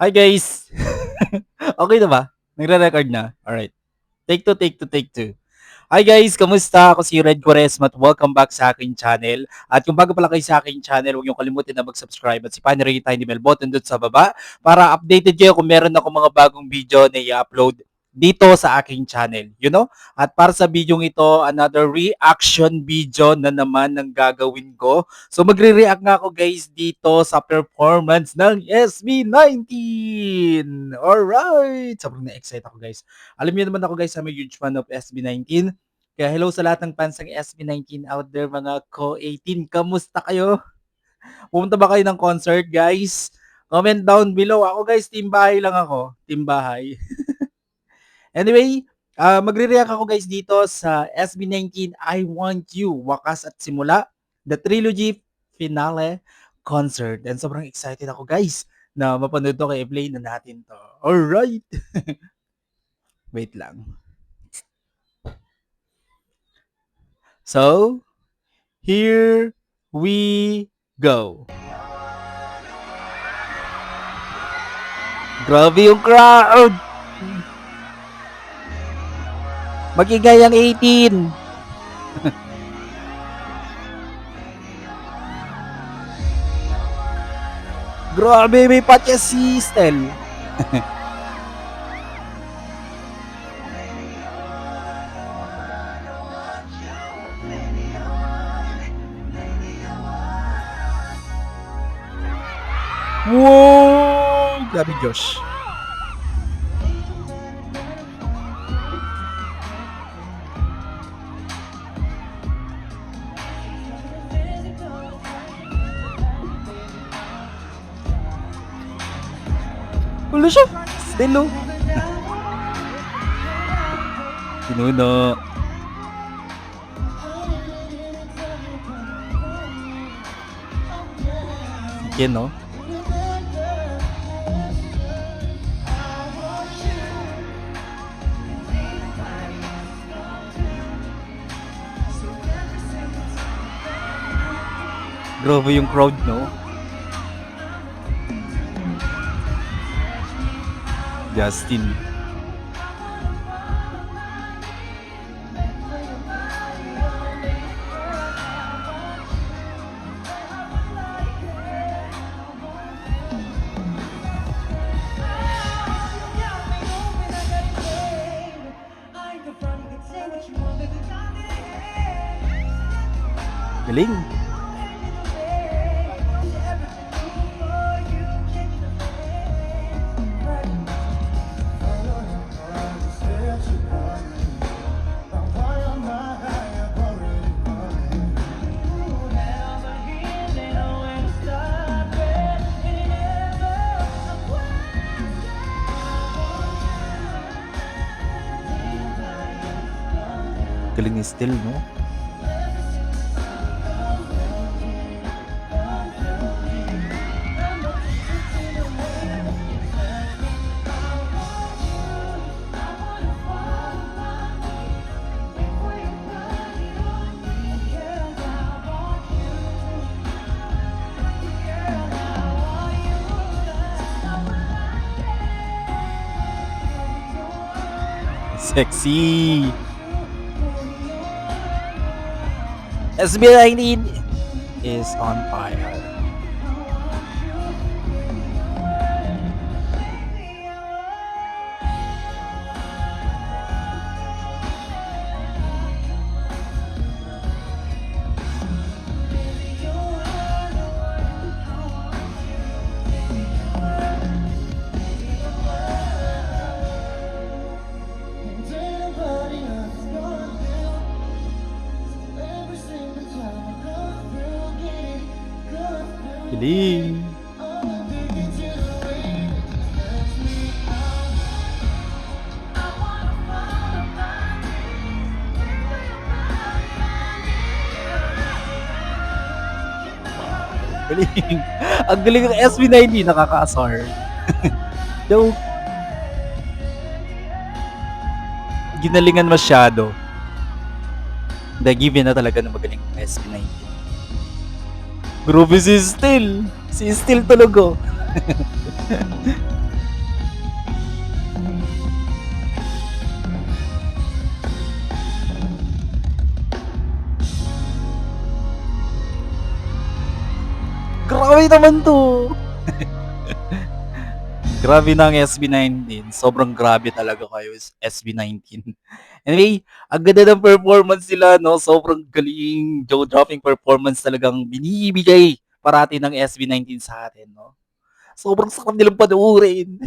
Hi guys! Okay na ba? Nagre-record na? Alright. Take two, take two, take two. Hi guys! Kamusta? Ako si Red Quaresma at welcome back sa aking channel. At kung bago pala kayo sa aking channel, huwag niyo kalimutan na mag-subscribe at sipahin na rin yung tiny bell button doon sa baba para updated kayo kung meron ako mga bagong video na i-upload dito sa aking channel. At para sa video ito, another reaction video na naman ang gagawin ko. So magre-react nga ako guys dito sa performance ng SB19. Alright! Sobrang na-excite ako guys. Alam niyo naman ako guys, I'm a huge fan of SB19. Kaya hello sa lahat ng fans ng SB19 out there mga ko-18. Kamusta kayo? Pumunta ba kayo ng concert guys? Comment down below. Ako guys, team bahay lang ako. Team bahay. Anyway, magre-react ako guys dito sa SB19 I Want You, Wakas at Simula, the trilogy finale concert. And sobrang excited ako guys na mapanood to kaya play na natin to. Alright! Wait lang. So, here we go. Grabe yung crowd! Magigay ang 18. Grabe, may patya si Stel. Wow! Grabe, Josh. Wala siya. Stelo. Pinuno. Sige, no? Grabe yung crowd, no? Justin. Galing. Galing ni Still, no? Sexy. SB19 is on fire. Galing. Galing. Ang galing ng SB19, nakaka-asar. Though, ginalingan masyado. The given na talaga na magaling ng SB19. Grabe si Still. Si Still talaga. Pinoy naman 'to. Grabe ng SB19, sobrang grabe talaga kayo SB19. Anyway, ang ganda ng performance nila 'no, sobrang galing, jaw-dropping performance talagang binibigay parati ng SB19 sa atin 'no. Sobrang sarap nilang panoorin.